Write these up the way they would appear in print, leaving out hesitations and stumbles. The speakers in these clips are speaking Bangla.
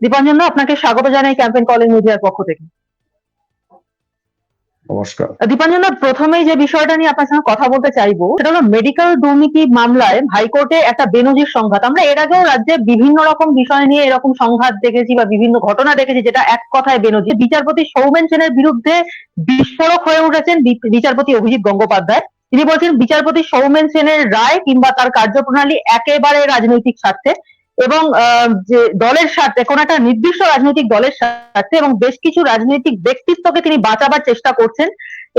দীপাঞ্জন দা, আপনাকে স্বাগত জানাই ক্যাম্পেইন কলিং মিডিয়ার পক্ষ থেকে। নমস্কার। দীপাঞ্জন দা, প্রথমেই যে বিষয়টা নিয়ে আপনার সঙ্গে কথা বলতে চাইবো সেটা হলো মেডিকেল দুর্নীতি মামলায় হাইকোর্টে একটা বেনজির সংঘাত। আমরা এর আগেও রাজ্যে বিভিন্ন রকম বিষয় নিয়ে এরকম সংঘাত দেখেছি বা বিভিন্ন ঘটনা দেখেছি যেটা এক কথায় বেনজির। বিচারপতি সৌমেন সেনের বিরুদ্ধে বিস্ফোরক হয়ে উঠেছেন বিচারপতি অভিজিৎ গঙ্গোপাধ্যায়। তিনি বলছেন বিচারপতি সৌমেন সেনের রায় কিংবা তার কার্যপ্রণালী একেবারে রাজনৈতিক স্বার্থে এবং যে দলের স্বার্থে, কোন একটা নির্দিষ্ট রাজনৈতিক দলের স্বার্থে এবং বেশ কিছু রাজনৈতিক ব্যক্তিত্বকে তিনি বাঁচাবার চেষ্টা করছেন।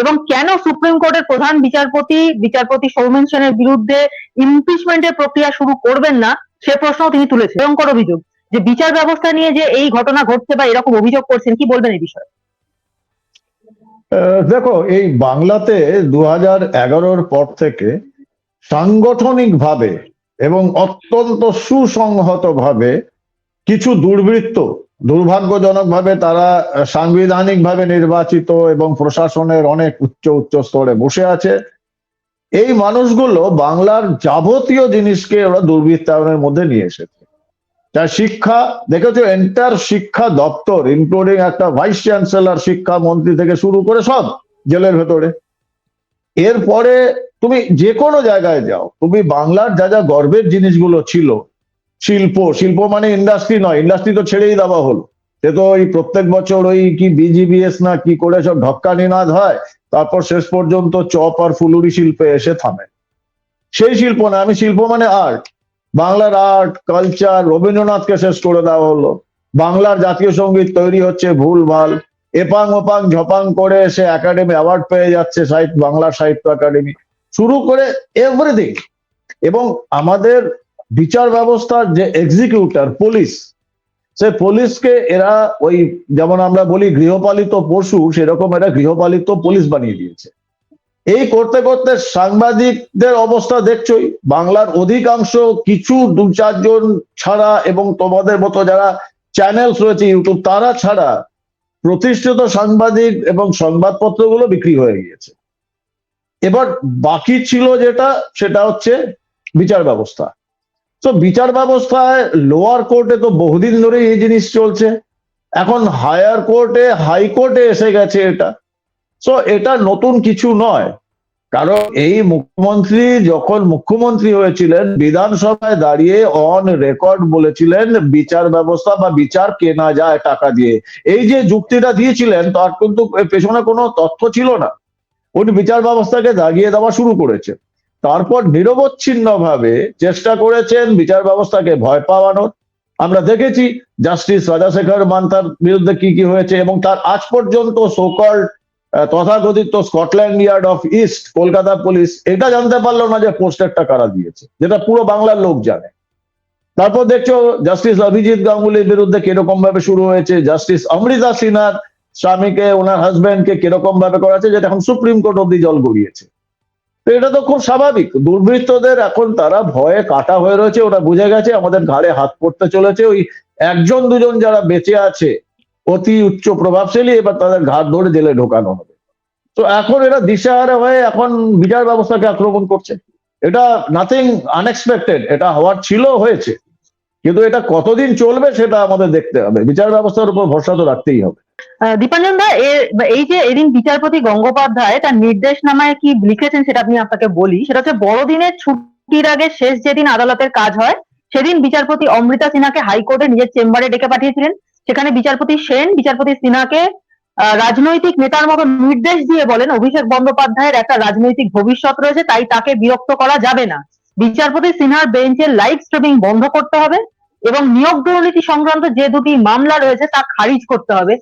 এবং কেন সুপ্রিম কোর্টের প্রধান বিচারপতি সৌমেন সেনের বিরুদ্ধে ইমপিচমেন্টের প্রক্রিয়া শুরু করবেন না সে প্রশ্ন তিনি তুলেছেন। ভয়ঙ্কর অভিযোগ যে বিচার ব্যবস্থা নিয়ে যে এই ঘটনা ঘটছে বা এরকম অভিযোগ করছেন, কি বলবেন এই বিষয়ে? দেখো, এই বাংলাতে 2011-র পর থেকে সাংগঠনিকভাবে এবং অত্যন্ত সুসংহতভাবে কিছু দুর্বৃত্ত, দুর্ভাগ্যজনকভাবে তারা সাংবিধানিকভাবে নির্বাচিত এবং প্রশাসনের অনেক উচ্চ স্তরে বসে আছে। এই মানুষগুলো বাংলার যাবতীয় জিনিসকে ওরা দুর্বৃত্তায়নের মধ্যে নিয়ে এসেছে। যা শিক্ষা দেখেছো, এন্টার শিক্ষা দপ্তর ইনক্লুডিং একটা ভাইস চ্যান্সেলর, শিক্ষামন্ত্রী থেকে শুরু করে সব জেলের ভেতরে। এরপরে তুমি যে কোনো জায়গায় যাও, তুমি বাংলার যা যা গর্বের জিনিসগুলো ছিল, শিল্প মানে ইন্ডাস্ট্রি নয়, ইন্ডাস্ট্রি তো ছেড়েই দেওয়া হলো। সে তো ওই প্রত্যেক বছর ওই কি বিজিবিএস না কি করে সব ঢক্কানিনাদ হয়, তারপর শেষ পর্যন্ত চপ আর ফুলুরি শিল্পে এসে থামে। সেই শিল্প না, আমি শিল্প মানে আর্ট, বাংলার আর্ট কালচার, রবীন্দ্রনাথকে শেষ করে দেওয়া হলো। বাংলার জাতীয় সঙ্গীত তৈরি হচ্ছে ভুলভাল, এপাং ওপাং ঝপাং করে সে একাডেমি অ্যাওয়ার্ড পেয়ে যাচ্ছে, বাংলার সাহিত্য একাডেমি শুরু করে এভরিথিং। এবং আমাদের বিচার ব্যবস্থার যে এক্সিকিউটর পুলিশ, সে পুলিশকে এরা ওই যেমন আমরা বলি গৃহপালিত পশু, সেরকম এরা গৃহপালিত পুলিশ বানিয়ে দিয়েছে। এই করতে করতে সাংবাদিকদের অবস্থা দেখছোই, বাংলার অধিকাংশ কিছু 2-4 জন ছাড়া এবং তোমাদের মতো যারা চ্যানেলস রয়েছে ইউটিউব, তারা ছাড়া প্রতিষ্ঠিত সাংবাদিক এবং সংবাদপত্রগুলো বিক্রি হয়ে গিয়েছে। এবার বাকি ছিল যেটা, সেটা হচ্ছে বিচার ব্যবস্থা। তো বিচার ব্যবস্থায় লোয়ার কোর্টে তো বহুদিন ধরে এই জিনিস চলছে, এখন হায়ার কোর্টে হাইকোর্টে এসে গেছে এটা। সো এটা নতুন কিছু নয়, কারণ এই মুখ্যমন্ত্রী যখন মুখ্যমন্ত্রী হয়েছিলেন বিধানসভায় দাঁড়িয়ে অন রেকর্ড বলেছিলেন বিচার ব্যবস্থা বা বিচার কেনা যায় টাকা দিয়ে। এই যে যুক্তিটা দিয়েছিলেন তার কিন্তু পেছনে কোনো তথ্য ছিল না, উনি বিচার ব্যবস্থাকে দাগিয়ে দেওয়া শুরু করেছে। তারপর নিরবচ্ছিন্নভাবে চেষ্টা করেছেন বিচার ব্যবস্থাকে ভয় পাওয়ানোর। আমরা দেখেছি জাস্টিস রাজাশেখর মান্থার বিরুদ্ধে কি কি হয়েছে, এবং তার আজ পর্যন্ত সোকল্ড তথাকথিত Scotland yard of east Kolkata police এটা জানতে পারলো না যে পোস্টারটা কারা দিয়েছে, যেটা পুরো বাংলার লোক জানে। তারপর দেখছো জাস্টিস অভিজিৎ গাঙ্গুলির বিরুদ্ধে কিরকম ভাবে শুরু হয়েছে, জাস্টিস অমৃতা সিনহার স্বামীকে, ওনার হাজব্যান্ডকে কিরকম ভাবে করা হয়েছে, যেটা এখন সুপ্রিম কোর্ট অব্দি জল গড়িয়েছে। তো এটা তো খুব স্বাভাবিক, দুর্বৃত্তদের এখন তারা ভয়ে কাটা হয়ে রয়েছে, ওরা বুঝে গেছে আমাদের ঘাড়ে হাত পড়তে চলেছে। ওই 1-2 জন যারা বেঁচে আছে অতি উচ্চ প্রভাবশালী, এবার তাদের ঘাট ধরে জেলে ঢোকানো হবে। তো এখন এরা দিশাহারা হয়ে এখন বিচার ব্যবস্থাকে আক্রমণ করছে। এটা নাথিং আনএক্সপেক্টেড, এটা হওয়ার ছিল, হয়েছে, কিন্তু এটা কতদিন চলবে সেটা আমাদের দেখতে হবে। বিচার ব্যবস্থার উপর ভরসা তো রাখতেই হবে। দীপাঞ্জন দা, এই যে এদিন বিচারপতি গঙ্গোপাধ্যায় তার নির্দেশনামায় কি লিখেছেন সেটা আমি আপনাকে বলি। সেটা হচ্ছে বড়দিনের ছুটির আগে শেষ যেদিন আদালতের কাজ হয় সেদিন বিচারপতি অমৃতা সিনহাকে হাইকোর্টে নিজের চেম্বারে ডেকে পাঠিয়েছিলেন। সেখানে বিচারপতি সেন বিচারপতি সিনহাকে রাজনৈতিক নেতার মতো নির্দেশ দিয়ে বলেন অভিষেক বন্দ্যোপাধ্যায়ের একটা রাজনৈতিক ভবিষ্যৎ রয়েছে, তাই তাকে বিরক্ত করা যাবে না। বিচারপতি সিনহার বেঞ্চের লাইভ স্ট্রিমিং বন্ধ করতে হবে এবং নিয়োগ দুর্নীতি সংক্রান্ত যে দুটি মামলা রয়েছে তা খারিজ করতে হবে।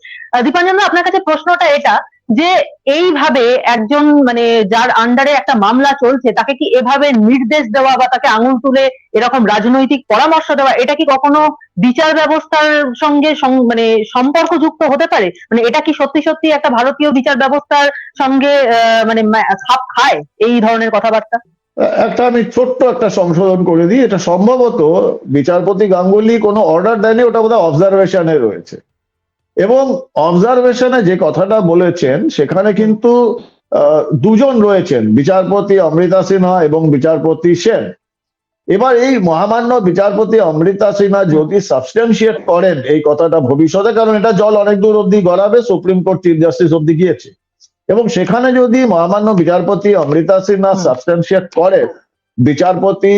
দীপাঞ্জন দা, আপনার কাছে প্রশ্নটা এটা যে এইভাবে একজন মানে যার আন্ডারে একটা মামলা চলছে তাকে কি এভাবে নির্দেশ দেওয়া বা তাকে আঙুল তুলে এরকম রাজনৈতিক পরামর্শ দেওয়া, এটা কি কখনো বিচার ব্যবস্থার সঙ্গে মানে সম্পর্কযুক্ত হতে পারে? মানে এটা কি সত্যি সত্যি একটা ভারতীয় বিচার ব্যবস্থার সঙ্গে মানে খাপ খায় এই ধরনের কথাবার্তা? একটা আমি ছোট্ট একটা সংশোধন করে দিই, এটা সম্ভবত বিচারপতি গাঙ্গুলি কোনো অর্ডার দেয়নি, ওটা বোধহয় অবজারভেশনে রয়েছে। এবং অবজারভেশনে যে কথাটা বলেছেন সেখানে কিন্তু 2 জন রয়েছেন, বিচারপতি অমৃতা সিনহা এবং বিচারপতি সেন। এবার এই মহামান্য বিচারপতি অমৃতা সিনহা যদি সাবস্টেন্সিয়েট করেন এই কথাটা ভবিষ্যতে, কারণ এটা জল অনেক দূর অব্দি গড়াবে, সুপ্রিম কোর্ট চিফ জাস্টিস অব্দি গিয়েছে, এবং সেখানে যদি মহামান্য বিচারপতি অমৃতা সিনহা সাবস্টেন্সিয়েট করে বিচারপতি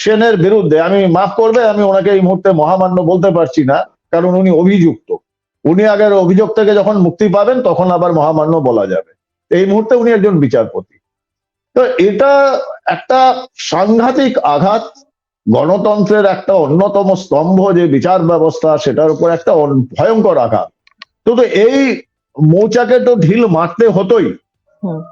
সেনের বিরুদ্ধে, আমি মাফ করবে আমি ওনাকে এই মুহূর্তে মহামান্য বলতে পারছি না, কারণ উনি অভিযুক্ত, উনি আগের অভিযোগ থেকে যখন মুক্তি পাবেন তখন আবার মহামান্য বলা যাবে, এই মুহূর্তে উনি একজন বিচারপতি। তো এটা একটা সাংঘাতিক আঘাত, গণতন্ত্রের একটা অন্যতম স্তম্ভ যে বিচার ব্যবস্থা, সেটার উপর একটা ভয়ঙ্কর আঘাত। তো এই মৌচাকে তো ঢিল মারতে হতোই,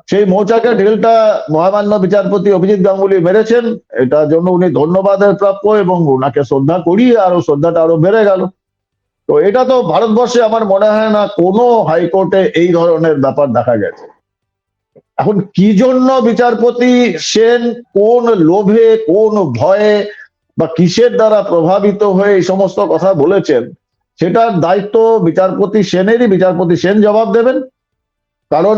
সেই মৌচাকে ঢিলটা মহামান্য বিচারপতি অভিজিৎ গাঙ্গুলি মেরেছেন, এটার জন্য উনি ধন্যবাদের প্রাপ্য এবং ওনাকে শ্রদ্ধা করি, আরো শ্রদ্ধাটা আরো বেড়ে গেল। তো এটা তো ভারতবর্ষে আমার মনে হয় না কোনো হাইকোর্টে এই ধরনের ব্যাপার দেখা গেছে। এখন কি জন্য বিচারপতি সেন কোন লোভে, কোন ভয়ে বা কিসের দ্বারা প্রভাবিত হয়ে এই সমস্ত কথা বলেছেন, সেটার দায়িত্ব বিচারপতি সেনেরই, বিচারপতি সেন জবাব দেবেন। কারণ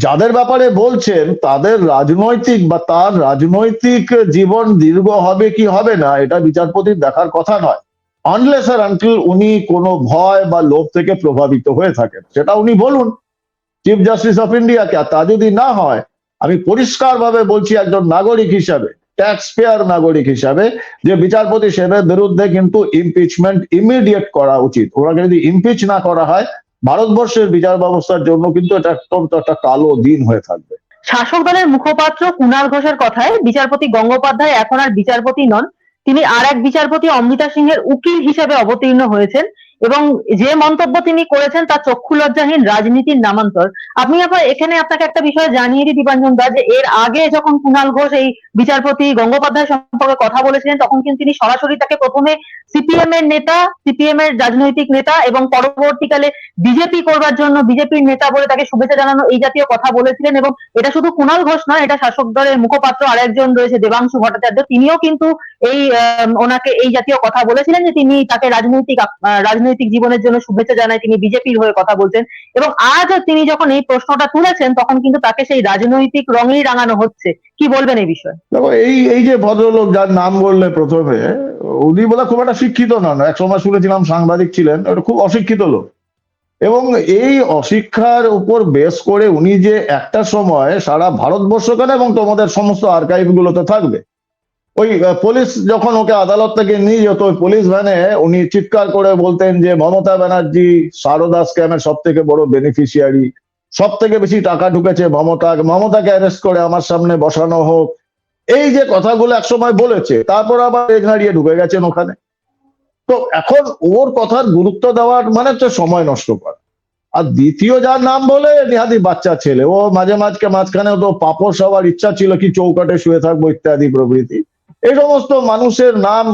যাদের ব্যাপারে বলছেন তাদের রাজনৈতিক বা তার রাজনৈতিক জীবন দীর্ঘ হবে কি হবে না এটা বিচারপতির দেখার কথা নয়, আনলেস আর আনটিল উনি কোনো ভয় বা লোভ থেকে প্রভাবিত হয়ে থাকেন, সেটা উনি বলুন চিফ জাস্টিস অফ ইন্ডিয়াকে। আর তা যদি না হয়, আমি পরিষ্কারভাবে বলছি একজন নাগরিক হিসাবে, ট্যাক্স পেয়ার নাগরিক হিসাবে, যে বিচারপতি সেনের বিরুদ্ধে কিন্তু ইমপিচমেন্ট ইমিডিয়েট করা উচিত। ওনাকে যদি ইমপিচ না করা হয়, ভারতবর্ষের বিচার ব্যবস্থার জন্য কিন্তু এটা অত্যন্ত একটা কালো দিন হয়ে থাকবে। শাসক দলের মুখপাত্র কুণাল ঘোষের কথায় বিচারপতি গঙ্গোপাধ্যায় এখন আর বিচারপতি নন, তিনি আর এক বিচারপতি অমৃতা সিংহের উকিল হিসেবে অবতীর্ণ হয়েছেন, এবং যে মন্তব্য তিনি করেছেন তা চক্ষু লজ্জাহীন রাজনীতির নামান্তর। আপনি আবার এখানে আপনাকে একটা বিষয় জানিয়ে দিই দীপাঞ্জন দা, যে এর আগে যখন কুণাল ঘোষ এই বিচারপতি গঙ্গোপাধ্যায় সম্পর্কে কথা বলেছিলেন, তখন কিন্তু তিনি সরাসরি তাকে প্রথমে সিপিএম এর নেতা, সিপিএম এর রাজনৈতিক নেতা, এবং পরবর্তীকালে বিজেপি করবার জন্য বিজেপির নেতা বলে তাকে শুভেচ্ছা জানানো, এই জাতীয় কথা বলেছিলেন। এবং এটা শুধু কুণাল ঘোষ নয়, এটা শাসক দলের মুখপাত্র আরেকজন রয়েছে দেবাংশু ভট্টাচার্য, তিনিও কিন্তু এই ওনাকে এই জাতীয় কথা বলেছিলেন, যে তিনি তাকে রাজনৈতিক জীবনের জন্য শুভেচ্ছা জানায়, তিনি বিজেপির হয়ে কথা বলছেন। এবং আজ তিনি যখন এই প্রশ্নটা তুলেছেন, তখন কিন্তু তাকে সেই রাজনৈতিক রঙেই রাঙানো হচ্ছে। কি বলবেন এই বিষয়ে? দেখো, এই যে ভদ্রলোক যার নাম বললে প্রথমে, উনি বলে খুব একটা শিক্ষিত নন, এক সময় শুনেছিলাম সাংবাদিক ছিলেন, ওটা খুব অশিক্ষিত লোক। এবং এই অশিক্ষার উপর বেস করে উনি যে একটা সময় সারা ভারতবর্ষ কেন এবং তোমাদের সমস্ত আর্কাইভ গুলোতে থাকবে, ওই পুলিশ যখন ওকে আদালত থেকে নিয়ে যেত, ওই পুলিশ ভ্যানে উনি চিৎকার করে বলতেন যে মমতা ব্যানার্জি সারদা স্ক্যামের সব থেকে বড় বেনিফিশিয়ারি, সব থেকে বেশি টাকা ঢুকেছে মমতাকে অ্যারেস্ট করে আমার সামনে বসানো হোক। এই যে কথাগুলো একসময় বলেছে, তারপর আবার এগ নাড়িয়ে ঢুকে গেছেন ওখানে। তো এখন ওর কথার গুরুত্ব দেওয়ার মানে হচ্ছে সময় নষ্ট করা। আর দ্বিতীয় যার নাম বলে, নিহাতি বাচ্চা ছেলে, ও মাঝখানে তো পাপড় সবার ইচ্ছা ছিল কি চৌকাটে শুয়ে থাকবো ইত্যাদি প্রভৃতি। এই সমস্ত মানুষের নাম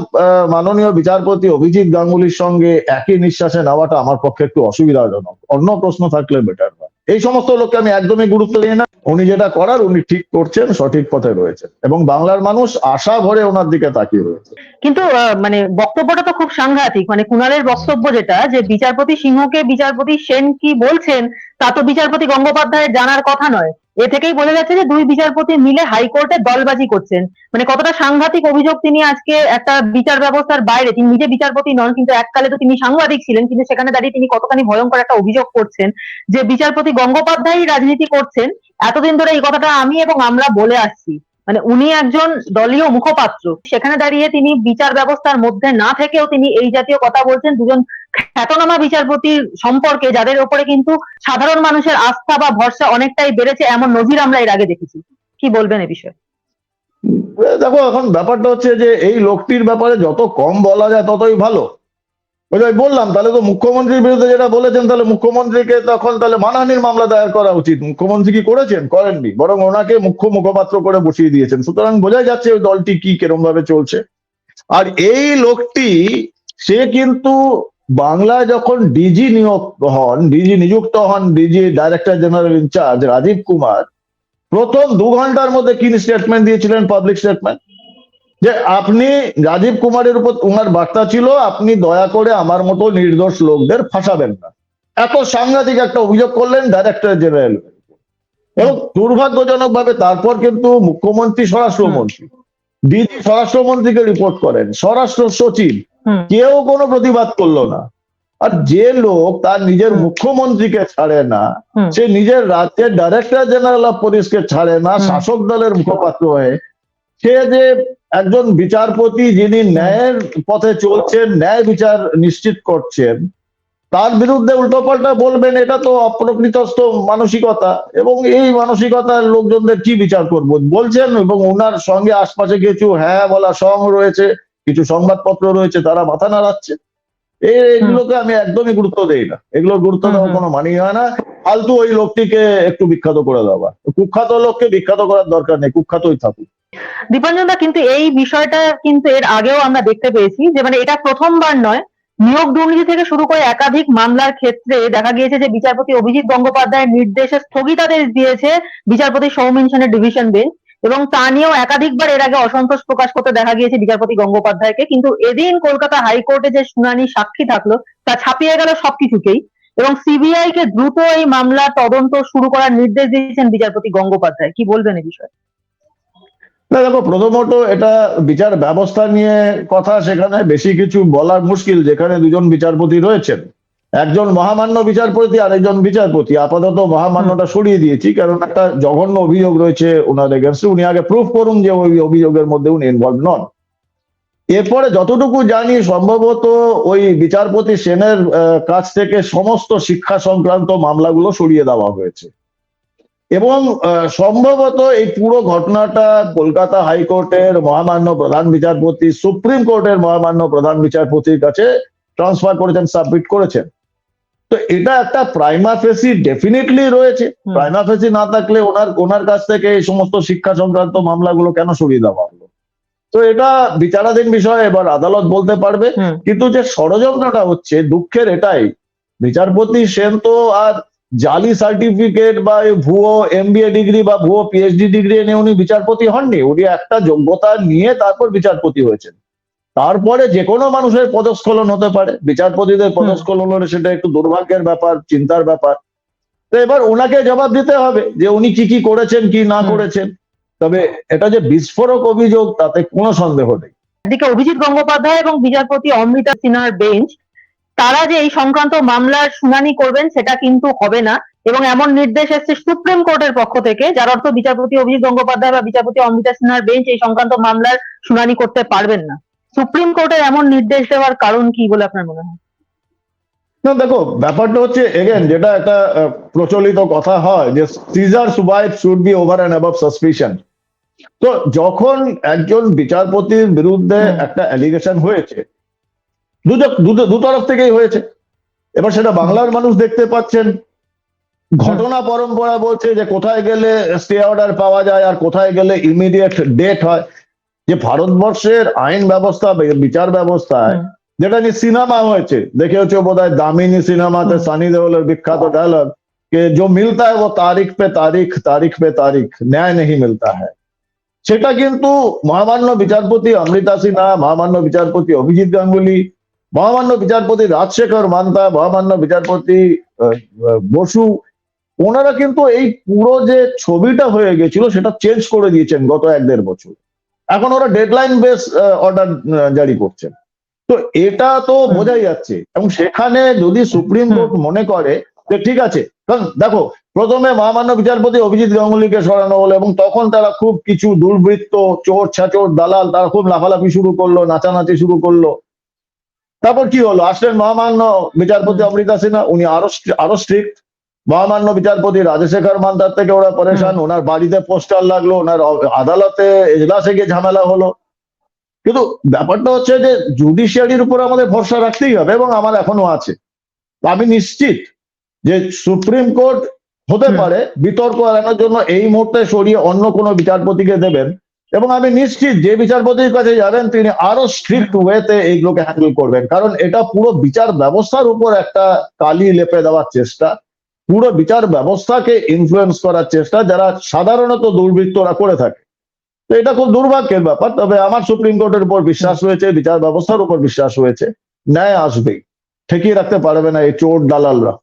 মাননীয় বিচারপতি অভিজিৎ গাঙ্গুলির সঙ্গে একই নিঃশ্বাসে নেওয়াটা আমার পক্ষে একটু অসুবিধাজনক, অন্য প্রশ্ন থাকলে বেটার হয়। এই সমস্ত লোককে আমি একদমই গুরুত্ব দিই না, উনি যেটা করার উনি ঠিক করছেন, সঠিক পথে রয়েছেন, এবং বাংলার মানুষ আশা ভরে ওনার দিকে তাকিয়ে রয়েছে। কিন্তু মানে বক্তব্যটা তো খুব সাংঘাতিক, মানে কুণালের বক্তব্য যেটা, যে বিচারপতি সিংহকে বিচারপতি সেন কি বলছেন তা তো বিচারপতি গঙ্গোপাধ্যায়ের জানার কথা নয়। এ থেকেই বোঝা যাচ্ছে যে দুই বিচারপতি মিলে হাইকোর্টে দলবাজি করছেন। মানে কতটা সাংঘাতিক অভিযোগ তিনি আজকে একটা বিচার ব্যবস্থার বাইরে, তিনি নিজে বিচারপতি নন কিন্তু এককালে তো তিনি সাংবাদিক ছিলেন, কিন্তু সেখানে দাঁড়িয়ে তিনি কতখানি ভয়ঙ্কর একটা অভিযোগ করছেন যে বিচারপতি গঙ্গোপাধ্যায় রাজনীতি করছেন। এতদিন ধরে এই কথাটা আমি এবং আমরা বলে আসছি, মানে উনি একজন দলীয় মুখপাত্র, সেখানে দাঁড়িয়ে তিনি বিচার ব্যবস্থার মধ্যে না থেকেও তিনি এই জাতীয় কথা বলছেন দুজন খ্যাতনামা বিচারপতির সম্পর্কে, যাদের উপরে কিন্তু সাধারণ মানুষের আস্থা বা ভরসা অনেকটাই বেড়েছে, এমন নজির আমরা এর আগে দেখেছি। কি বলবেন এ বিষয়ে? দেখো, এখন ব্যাপারটা হচ্ছে যে এই লোকটির ব্যাপারে যত কম বলা যায় ততই ভালো। বললাম, তাহলে তো মুখ্যমন্ত্রীর বিরুদ্ধে যেটা বলেছেন, তাহলে মুখ্যমন্ত্রীকে তখন তাহলে মানহানির মামলা দায়ের করা উচিত। মুখ্যমন্ত্রী কি করেছেন? করেননি, বরং ওনাকে মুখপাত্র করে বসিয়ে দিয়েছেন। সুতরাং বোঝা যাচ্ছে ওই দলটি কি কিরম ভাবে চলছে। আর এই লোকটি, সে কিন্তু বাংলায় যখন ডিজি নিযুক্ত হন, DG director general in charge Rajiv Kumar, প্রথম 2 ঘন্টার মধ্যে কি স্টেটমেন্ট দিয়েছিলেন, পাবলিক স্টেটমেন্ট, যে আপনি রাজীব কুমারের উপর উনার বার্তা ছিল, আপনি দয়া করে আমার মতো নির্দোষ লোকদের ফাঁসাবেন না। এত সাংঘাতিক একটা অভিযোগ করলেন ডাইরেক্টর জেনারেল। এবং দুর্ভাগ্যজনক ভাবে তারপর কিন্তু মুখ্যমন্ত্রী, স্বরাষ্ট্রমন্ত্রী ডিজি স্বরাষ্ট্রমন্ত্রীকে রিপোর্ট করেন, স্বরাষ্ট্র সচিব, হুম কেউ কোনো প্রতিবাদ করলো না। আর যে লোক তার নিজের মুখ্যমন্ত্রীকে ছাড়ে না, হুম সে নিজের রাজ্যের ডাইরেক্টর জেনারেল অফ পুলিশকে ছাড়ে না হুম। শাসক দলের মুখপাত্র হয়ে, সে যে একজন বিচারপতি যিনি ন্যায়ের পথে চলছেন, ন্যায় বিচার নিশ্চিত করছেন, তার বিরুদ্ধে উল্টোপাল্টা বলবেন, এটা তো অপ্রকৃতস্থ মানসিকতা। এবং এই মানসিকতার লোকজনদের কি বিচার করব বলছেন। এবং ওনার সঙ্গে আশপাশে কিছু হ্যাঁ বলা সং রয়েছে, কিছু সংবাদপত্র রয়েছে, তারা মাথা নাড়াচ্ছে। এগুলোকে আমি একদমই গুরুত্ব দেই না, এগুলোর গুরুত্ব দেওয়া কোনো মানেই হয় না। ফালতু ওই লোকটিকে একটু বিখ্যাত করে দেওয়া, কুখ্যাত লোককে বিখ্যাত করার দরকার নেই, কুখ্যাতই থাকুক। দীপাঞ্জন দা, কিন্তু এই বিষয়টা কিন্তু এর আগেও আমরা দেখতে পেয়েছি যে মানে এটা প্রথমবার নয়, নিয়োগ দুর্নীতি থেকে শুরু করে একাধিক মামলার ক্ষেত্রে দেখা গিয়েছে যে বিচারপতি অভিজিৎ গঙ্গোপাধ্যায়ের নির্দেশে স্থগিতাদেশ দিয়েছে বিচারপতি সৌমেন সেনের ডিভিশন বেঞ্চ, এবং তা নিয়েও একাধিকবার এর আগে অসন্তোষ প্রকাশ করতে দেখা গিয়েছে বিচারপতি গঙ্গোপাধ্যায়কে। কিন্তু এদিন কলকাতা হাইকোর্টে যে শুনানি সাক্ষী থাকলো তা ছাপিয়ে গেল সবকিছুকেই, এবং সিবিআই কে দ্রুত এই মামলার তদন্ত শুরু করার নির্দেশ দিয়েছেন বিচারপতি গঙ্গোপাধ্যায়। কি বলবেন এই বিষয়ে? না দেখো, প্রথমত এটা বিচার ব্যবস্থা নিয়ে কথা, সেখানে বেশি কিছু বলার মুশকিল, যেখানে দুজন বিচারপতি রয়েছেন, একজন মহামান্য বিচারপতি আর একজন বিচারপতি। আপাতত মহামান্যটা সরিয়ে দিয়েছি, কারণ একটা জঘন্য অভিযোগ রয়েছে ওনার এগেন্স্টে। উনি আগে প্রুফ করুন যে ওই অভিযোগের মধ্যে উনি ইনভলভ নন। এরপরে যতটুকু জানি, সম্ভবত ওই বিচারপতি সেনের কাছ থেকে সমস্ত শিক্ষা সংক্রান্ত মামলাগুলো সরিয়ে দেওয়া হয়েছে। এবং সম্ভবত এই পুরো ঘটনাটা কলকাতা হাইকোর্টের মহামান্য প্রধান বিচারপতি সুপ্রিম কোর্টের মহামান্য প্রধান বিচারপতির কাছে ট্রান্সফার করেছেন, সাবমিট করেছেন। তো এটা একটা প্রাইমা ফেসি ডেফিনেটলি রয়েছে। প্রাইমা ফেসি না থাকলে ওনার কাছ থেকে এই সমস্ত শিক্ষা সংক্রান্ত মামলাগুলো কেন সরিয়ে দেওয়া হলো? তো এটা বিচারাধীন বিষয়, এবার আদালত বলতে পারবে। কিন্তু যে ষড়যন্ত্রটা হচ্ছে, দুঃখের এটাই, বিচারপতি সেন তো আর জালি সার্টিফিকেট বা ভুয়ো এমবিএ ডিগ্রি বা ভুয়ো পিএইচডি ডিগ্রি নিয়ে উনি বিচারপতি হননি। উনি একটা যোগ্যতা নিয়ে তারপর বিচারপতি হয়েছেন। তারপরে যে কোনো মানুষের পদস্খলন হতে পারে, বিচারপতিদের পদস্খলন হলে সেটা একটু দুর্ভাগ্যের ব্যাপার, চিন্তার ব্যাপার। তো এবার ওনাকে জবাব দিতে হবে যে উনি কি কি করেছেন, কি না করেছেন। তবে এটা যে বিস্ফোরক অভিযোগ, তাতে কোনো সন্দেহ নেই। এদিকে অভিজিৎ গঙ্গোপাধ্যায় এবং বিচারপতি অমৃতা সিনহার বেঞ্চ, তারা যে এই সংক্রান্ত মামলার শুনানি করবেন সেটা কিন্তু হবে না, এবং এমন নির্দেশ এসেছে সুপ্রিম কোর্টের পক্ষ থেকে, যার অর্থ বিচারপতি অভিজিৎ গঙ্গোপাধ্যায় বা বিচারপতি অমৃতা সিনহার বেঞ্চ এই সংক্রান্ত মামলার শুনানি করতে পারবেন না। সুপ্রিম কোর্টের এমন নির্দেশ দেওয়ার কারণ কি বলে আপনার মনে হয়? না দেখো, ব্যাপারটা হচ্ছে এগেন যেটা একটা প্রচলিত কথা হয় যে Caesar's wife should be over and above suspicion. তো যখন একজন বিচারপতির বিরুদ্ধে একটা অ্যালিগেশন হয়েছে, দু তরফ থেকেই হয়েছে, এবার সেটা বাংলার মানুষ দেখতে পাচ্ছেন। ঘটনা পরম্পরা বলছে যে কোথায় গেলে স্টে অর্ডার পাওয়া যায় আর কোথায় গেলে ইমিডিয়েট ডেট হয়। যে ভারতবর্ষের আইন ব্যবস্থা, বিচার ব্যবস্থায়, যেটা নিয়ে সিনেমা হয়েছে, দেখে হচ্ছে বোধহয় দামিনী সিনেমাতে সানি দেওলের বিখ্যাত ডায়লগ যে जो मिलता है वो तारीख पे तारीख, तारीख पे तारीख, न्याय नहीं मिलता है। সেটা কিন্তু মহামান্য বিচারপতি অমৃতা সিনহা, মহামান্য বিচারপতি অভিজিৎ গাঙ্গুলি, মহামান্য বিচারপতি রাজশেখর মান্তা, মহামান্য বিচারপতি বসু, ওনারা কিন্তু এই পুরো যে ছবিটা হয়ে গেছিল সেটা চেঞ্জ করে দিয়েছেন গত 1-1.5 বছর। এখন ওরা ডেডলাইন বেস অর্ডার জারি করছেন। তো এটা তো বোঝাই যাচ্ছে। এবং সেখানে যদি সুপ্রিম কোর্ট মনে করে যে ঠিক আছে, কারণ দেখো, প্রথমে মহামান্য বিচারপতি অভিজিৎ গাঙ্গুলিকে সরানো হলো, এবং তখন তারা খুব কিছু দুর্বৃত্ত, চোর ছাচোর দালাল, তারা খুব লাফালাফি শুরু করলো, নাচানাচি শুরু করলো। তারপর কি হলো, আসলেন মহামান্য বিচারপতি অমৃতা সিনহা, উনি আরো স্ট্রিক্ট। মহামান্য বিচারপতি রাজশেখর মান্তার থেকে ওরা পরেশান, ওনার বাড়িতে পোস্টার লাগলো, ওনার আদালতে এজলাসে গিয়ে ঝামেলা হলো। কিন্তু ব্যাপারটা হচ্ছে যে জুডিশিয়ারির উপর আমাদের ভরসা রাখতেই হবে, এবং আমার এখনো আছে। আমি নিশ্চিত যে সুপ্রিম কোর্ট হতে পারে বিতর্ক এড়ানোর জন্য এই মুহূর্তে সরিয়ে অন্য কোনো বিচারপতিকে দেবেন, এবং আমি নিশ্চিত যে বিচারপতির কাছে যাবেন তিনি আরো স্ট্রিক্ট ওয়েতে এইগুলোকে হ্যান্ডেল করবেন। কারণ এটা পুরো বিচার ব্যবস্থার উপর একটা কালি লেপে দেওয়ার চেষ্টা, পুরো বিচার ব্যবস্থাকে ইনফ্লুয়েন্স করার চেষ্টা, যারা সাধারণত দুর্বৃত্তরা করে থাকে। তো এটা খুব দুর্ভাগ্যের ব্যাপার। তবে আমার সুপ্রিম কোর্টের উপর বিশ্বাস রয়েছে, বিচার ব্যবস্থার উপর বিশ্বাস রয়েছে, ন্যায় আসবেই, ঠেকিয়ে রাখতে পারবে না এই চোর দালালরা।